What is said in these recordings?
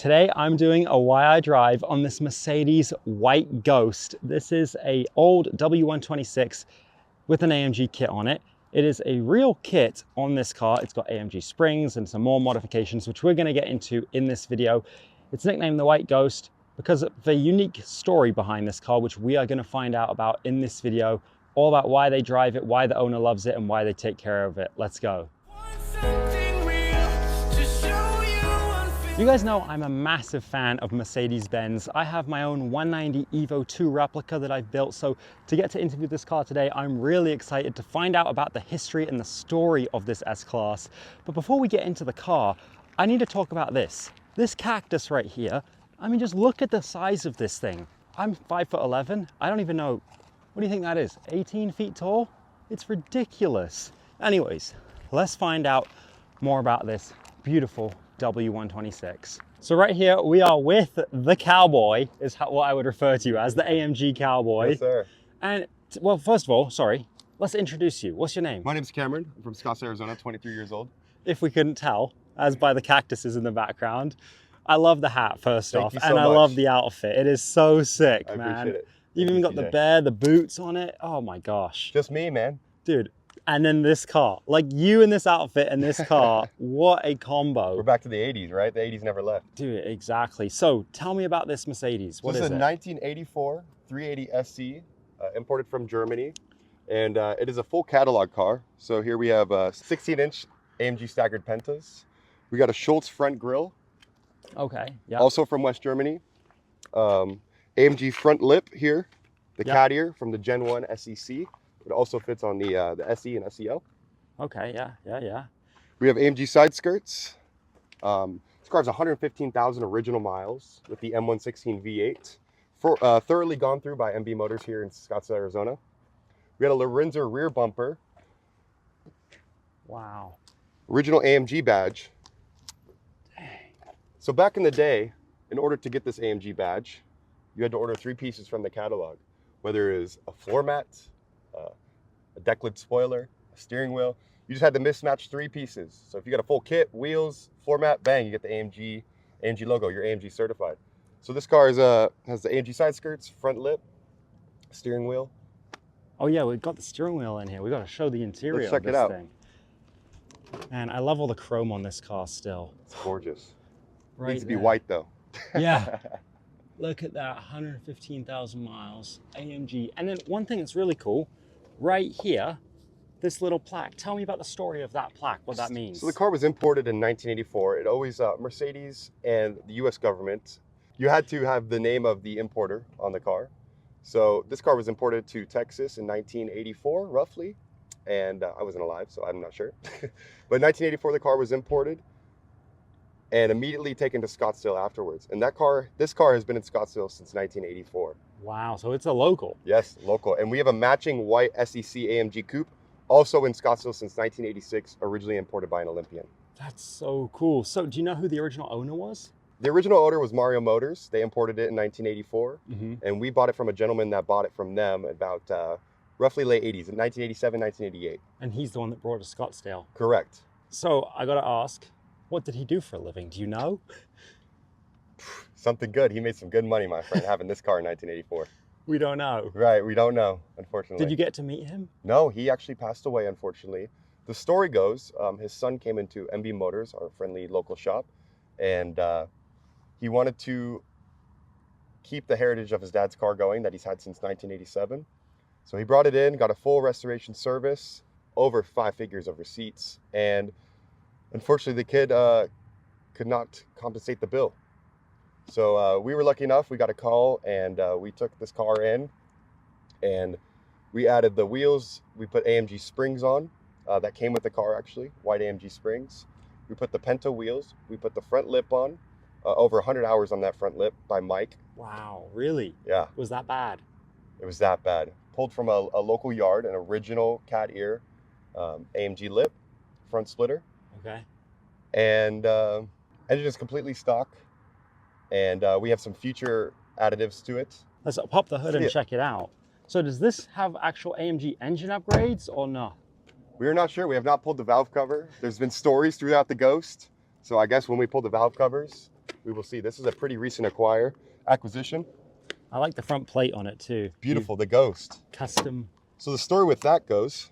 Today I'm doing a why I drive on this Mercedes white Ghost. This is a old W126 with an AMG kit on it. It is a real kit on this car. It's got AMG springs and some more modifications, which we're going to get into in this video. It's nicknamed the White Ghost because of the unique story behind this car, which we are going to find out about in this video, all about why they drive it, why the owner loves it, and why they take care of it. Let's go. You guys know I'm a massive fan of Mercedes-Benz. I have my own 190 Evo 2 replica that I've built, so to get to interview this car today, I'm really excited to find out about the history and the story of this S-Class. But before we get into the car, I need to talk about this. This cactus right here, I mean, just look at the size of this thing. I'm 5'11". I don't even know, what do you think that is? 18 feet tall? It's ridiculous. Anyways, let's find out more about this beautiful W126. So right here we are with the cowboy, is what I would refer to you as, the AMG cowboy. Yes, sir. And well, first of all, sorry, let's introduce you. What's your name? My name's Cameron. I'm from Scottsdale, Arizona, 23 years old. If we couldn't tell, as by the cactuses in the background. I love the hat first off, Thank you so and I much. love the outfit. It is so sick, I man. appreciate it. You've even got the bear, the boots on it. Oh my gosh. Just me, man. Dude. And then this car, like you in this outfit and this car, what a combo. We're back to the 80s, right? The 80s never left. Dude, exactly. So tell me about this Mercedes. What is This is it? a 1984 380 SC, imported from Germany. And it is a full catalog car. So here we have 16-inch AMG staggered Pentas. We got a Schultz front grille. Okay, yeah. Also from West Germany. AMG front lip here. The cat ear from the Gen 1 SEC. It also fits on the SE and SEL. Okay, yeah. We have AMG side skirts. This car has 115,000 original miles with the M116 V8. Thoroughly gone through by MB Motors here in Scottsdale, Arizona. We had a Lorenzo rear bumper. Wow. Original AMG badge. Dang. So back in the day, in order to get this AMG badge, you had to order 3 pieces from the catalog, whether it was a floor mat, a deck lid spoiler, a steering wheel. You just had to mismatch 3 pieces. So if you got a full kit, wheels, floor mat, bang, you get the AMG logo. You're AMG certified. So this car has the AMG side skirts, front lip, steering wheel. Oh yeah, we've got the steering wheel in here. We got to show the interior Let's check of this it out. thing. Man, I love all the chrome on this car still. It's gorgeous. Right Needs to be there. white though. Yeah. Look at that, 115,000 miles, AMG. And then one thing that's really cool, right here, this little plaque. Tell me about the story of that plaque, what that means. So the car was imported in 1984. It always, Mercedes and the US government, you had to have the name of the importer on the car. So this car was imported to Texas in 1984, roughly. And I wasn't alive, so I'm not sure. But in 1984, the car was imported and immediately taken to Scottsdale afterwards. And this car has been in Scottsdale since 1984. Wow, so it's a local. Yes, local. And we have a matching white SEC AMG coupe, also in Scottsdale since 1986, originally imported by an Olympian. That's so cool. So do you know who the original owner was? The original owner was Mario Motors. They imported it in 1984. Mm-hmm. And we bought it from a gentleman that bought it from them about roughly late 80s, in 1987, 1988. And he's the one that brought it to Scottsdale. Correct. So I gotta ask, what did he do for a living? Do you know? Something good. He made some good money, my friend, having this car in 1984. We don't know. Right, we don't know, unfortunately. Did you get to meet him? No, he actually passed away, unfortunately. The story goes, his son came into MB Motors, our friendly local shop, and he wanted to keep the heritage of his dad's car going that he's had since 1987. So he brought it in, got a full restoration service, over 5 figures of receipts, and unfortunately the kid could not compensate the bill. So we were lucky enough, we got a call and we took this car in and we added the wheels. We put AMG springs on that came with the car, actually, white AMG springs. We put the Penta wheels. We put the front lip on, over 100 hours on that front lip by Mike. Wow, really? Yeah. Was that bad? It was that bad. Pulled from a local yard, an original cat ear AMG lip, front splitter. Okay. And engine is completely stock. And we have some future additives to it. Let's pop the hood and check it out. So does this have actual AMG engine upgrades or not? We're not sure. We have not pulled the valve cover. There's been stories throughout the Ghost. So I guess when we pull the valve covers, we will see. This is a pretty recent acquisition. I like the front plate on it too. Beautiful, the Ghost. Custom. So the story with that goes,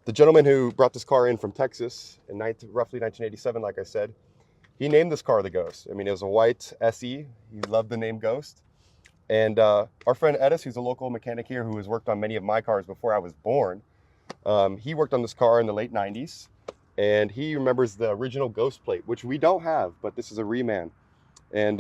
the gentleman who brought this car in from Texas in roughly 1987, like I said, he named this car the Ghost. I mean, it was a white SE. He loved the name Ghost. And our friend Edis, who's a local mechanic here who has worked on many of my cars before I was born, he worked on this car in the late 90s. And he remembers the original Ghost plate, which we don't have, but this is a reman. And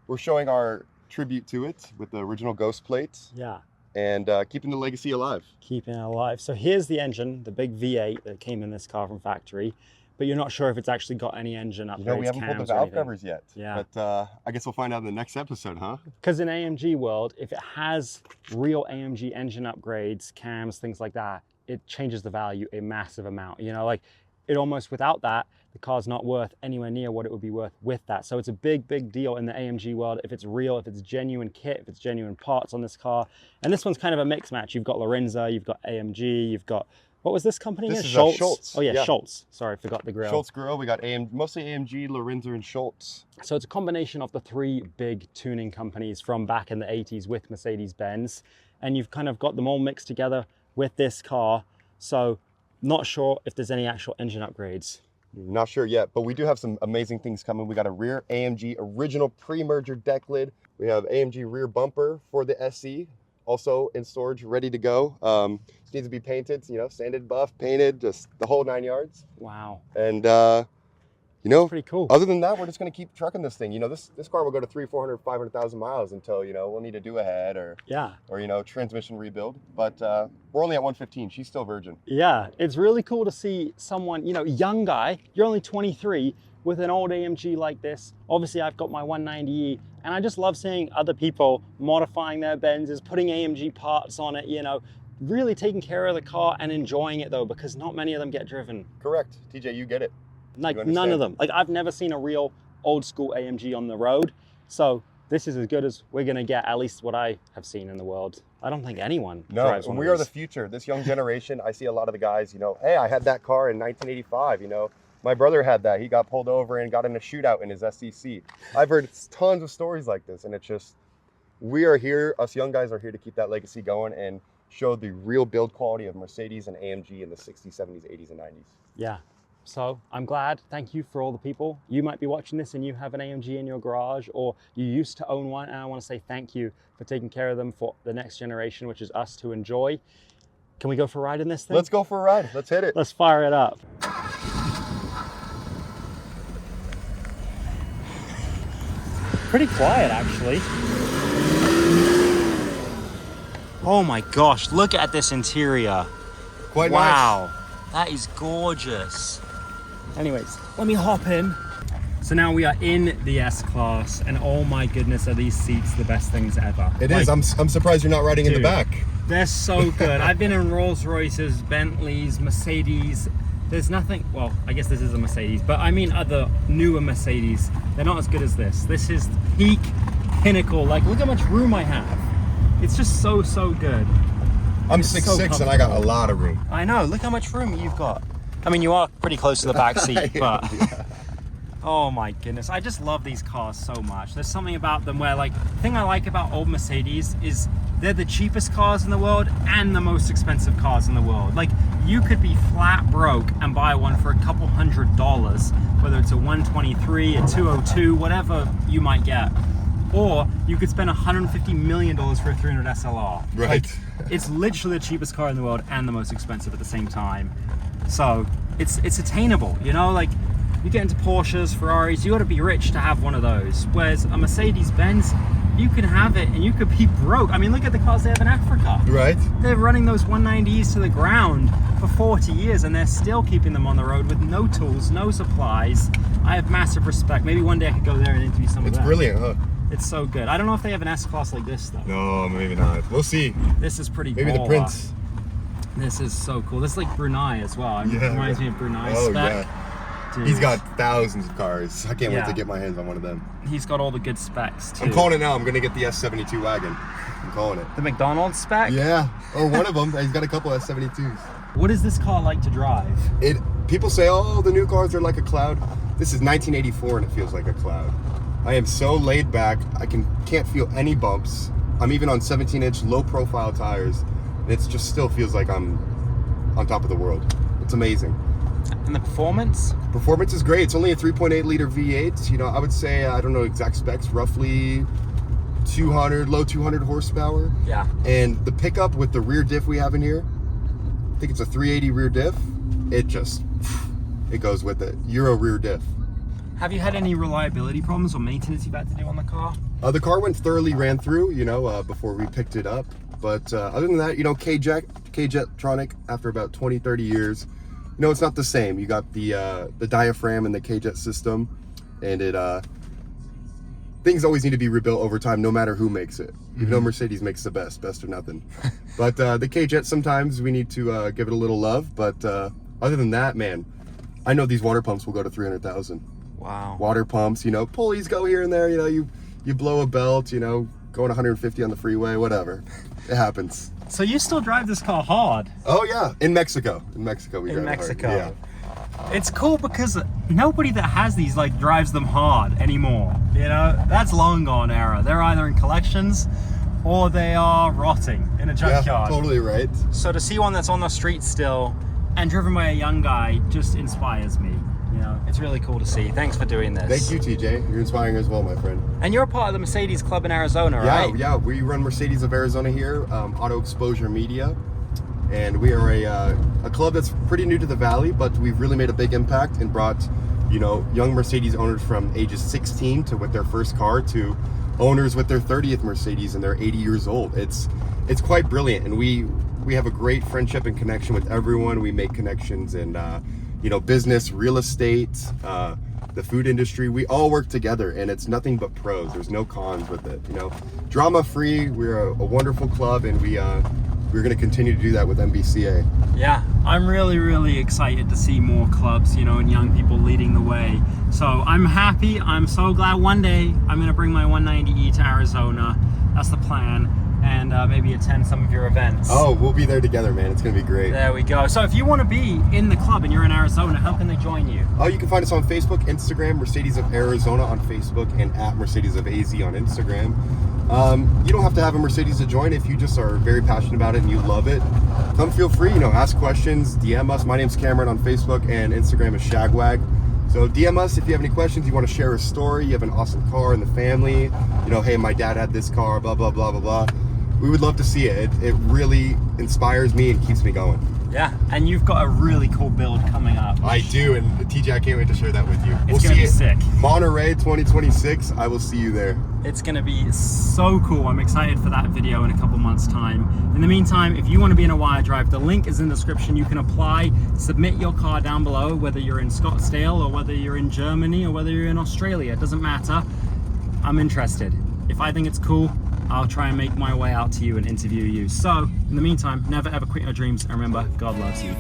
we're showing our tribute to it with the original Ghost plates. Yeah. And keeping the legacy alive. Keeping it alive. So here's the engine, the big V8 that came in this car from factory, but you're not sure if it's actually got any engine upgrades. You know, we haven't pulled the valve covers yet. Yeah. But I guess we'll find out in the next episode, huh? Because in AMG world, if it has real AMG engine upgrades, cams, things like that, it changes the value a massive amount. You know, like it almost, without that, the car's not worth anywhere near what it would be worth with that. So it's a big, big deal in the AMG world if it's real, if it's genuine kit, if it's genuine parts on this car. And this one's kind of a mix match. You've got Lorenza, you've got AMG, you've got, what was this company This again? is Schultz. Schultz. Oh yeah, Schultz. Sorry, I forgot the grill. Schultz grill. We got mostly AMG, Lorenza, and Schultz. So it's a combination of the three big tuning companies from back in the 80s with Mercedes-Benz. And you've kind of got them all mixed together with this car. So not sure if there's any actual engine upgrades. Not sure yet, but we do have some amazing things coming. We got a rear AMG original pre-merger deck lid. We have AMG rear bumper for the SE, also in storage, ready to go. It needs to be painted, you know, sanded, buff, painted, just the whole 9 yards. Wow. And you know, pretty cool. Other than that, we're just going to keep trucking this thing. You know, this car will go to 300, 400, 500,000 miles until, you know, we'll need to do a head or, you know, transmission rebuild. But we're only at 115. She's still virgin. Yeah, it's really cool to see someone, you know, young guy, you're only 23 with an old AMG like this. Obviously, I've got my 190E, and I just love seeing other people modifying their Benzes, putting AMG parts on it, you know, really taking care of the car and enjoying it though, because not many of them get driven. Correct. TJ, you get it. Like none of them. Like I've never seen a real old school AMG on the road. So this is as good as we're gonna get, at least what I have seen in the world. I don't think anyone drives one of we are these. the future. This young generation, I see a lot of the guys, you know, hey, I had that car in 1985, you know. My brother had that. He got pulled over and got in a shootout in his SEC. I've heard tons of stories like this, and it's just, we are here, us young guys are here to keep that legacy going and show the real build quality of Mercedes and AMG in the 60s, 70s, 80s, and 90s. Yeah. So I'm glad. Thank you for all the people. You might be watching this and you have an AMG in your garage, or you used to own one, and I want to say thank you for taking care of them for the next generation, which is us, to enjoy. Can we go for a ride in this thing? Let's go for a ride. Let's hit it. Let's fire it up. Pretty quiet, actually. Oh my gosh, look at this interior. Quite nice. Wow, that is gorgeous. Anyways, let me hop in. So now we are in the S-Class, and oh my goodness, are these seats the best things ever. It is. I'm surprised you're not riding in the back. They're so good. I've been in Rolls Royces, Bentleys, Mercedes. There's nothing, well, I guess this is a Mercedes, but I mean other newer Mercedes. They're not as good as this. This is peak, pinnacle. Like, look how much room I have. It's just so, so good. I'm 6'6" and I got a lot of room. I know, look how much room you've got. I mean, you are pretty close to the back seat, but oh my goodness. I just love these cars so much. There's something about them where, like, the thing I like about old Mercedes is they're the cheapest cars in the world and the most expensive cars in the world. Like, you could be flat broke and buy one for a couple $100s, whether it's a 123, a 202, whatever you might get. Or you could spend $150 million for a 300 SLR. Right. Like, it's literally the cheapest car in the world and the most expensive at the same time. So it's attainable, you know, like you get into Porsches, Ferraris, you gotta be rich to have one of those. Whereas a Mercedes-Benz, you can have it and you could be broke. I mean, look at the cars they have in Africa. Right. They're running those 190s to the ground for 40 years and they're still keeping them on the road with no tools, no supplies. I have massive respect. Maybe one day I could go there and interview some of them. It's brilliant, huh? It's so good. I don't know if they have an S-Class like this though. No, maybe not. We'll see. This is pretty Maybe baller. the Prince. This is so cool. This is like Brunei as well. It reminds me of Brunei Oh, spec. yeah. Dude. He's got thousands of cars. I can't wait to get my hands on one of them. He's got all the good specs too. I'm calling it now. I'm going to get the S72 wagon. I'm calling it. The McDonald's spec? Yeah, or one of them. He's got a couple S72s. What is this car like to drive? People say, oh, the new cars are like a cloud. This is 1984 and it feels like a cloud. I am so laid back. I can't feel any bumps. I'm even on 17-inch low profile tires. And it just still feels like I'm on top of the world. It's amazing. And the performance? Performance is great. It's only a 3.8 liter V8. You know, I would say, I don't know exact specs, roughly 200, low 200 horsepower. Yeah. And the pickup with the rear diff we have in here, I think it's a 380 rear diff. It goes with it. Euro rear diff. Have you had any reliability problems or maintenance you've had to do on the car? The car went thoroughly ran through, you know, before we picked it up. But other than that, you know, K-Jetronic, after about 20, 30 years, you know, it's not the same. You got the diaphragm and the K-Jet system, and things always need to be rebuilt over time, no matter who makes it. Even though Mercedes makes the best or nothing. But the K-Jet, sometimes we need to give it a little love. But other than that, man, I know these water pumps will go to 300,000. Wow. Water pumps, you know, pulleys go here and there, you know, you blow a belt, you know, going 150 on the freeway, whatever. It happens. So you still drive this car hard? Oh yeah, in Mexico. In Mexico we drive hard. Yeah. It's cool because nobody that has these like drives them hard anymore. You know, that's long gone era. They're either in collections or they are rotting in a junkyard. Yeah, totally right. So to see one that's on the street still and driven by a young guy just inspires me. You know, it's really cool to see. Thanks for doing this. Thank you, TJ. You're inspiring as well, my friend. And you're a part of the Mercedes Club in Arizona, right? Yeah, we run Mercedes of Arizona here, Auto Exposure Media. And we are a club that's pretty new to the Valley, but we've really made a big impact and brought, you know, young Mercedes owners from ages 16 to with their first car to owners with their 30th Mercedes and they're 80 years old. It's quite brilliant, and we have a great friendship and connection with everyone. We make connections in, you know, business, real estate, the food industry. We all work together, and it's nothing but pros. There's no cons with it. You know, drama free. We're a wonderful club, and we're going to continue to do that with MBCA. Yeah, I'm really, really excited to see more clubs, you know, and young people leading the way. So I'm happy. I'm so glad one day I'm going to bring my 190E to Arizona. That's the plan. And maybe attend some of your events. Oh, we'll be there together, man. It's going to be great. There we go. So if you want to be in the club and you're in Arizona, how can they join you? Oh, you can find us on Facebook, Instagram, Mercedes of Arizona on Facebook, and at Mercedes of AZ on Instagram. You don't have to have a Mercedes to join. If you just are very passionate about it and you love it, come feel free, you know, ask questions, DM us. My name's Cameron on Facebook, and Instagram is Shagwag. So DM us if you have any questions, you want to share a story, you have an awesome car in the family, you know, hey, my dad had this car, blah, blah, blah, blah, blah. We would love to see it. It really inspires me and keeps me going. Yeah, and you've got a really cool build coming up. I do, and TJ, I can't wait to share that with you. It's gonna be sick. Monterey 2026, I will see you there. It's gonna be so cool. I'm excited for that video in a couple months' time. In the meantime, if you want to be in a wire drive, the link is in the description. You can apply, submit your car down below, whether you're in Scottsdale or whether you're in Germany or whether you're in Australia. It doesn't matter. I'm interested. If I think it's cool, I'll try and make my way out to you and interview you. So, in the meantime, never ever quit your dreams, and remember, God loves you.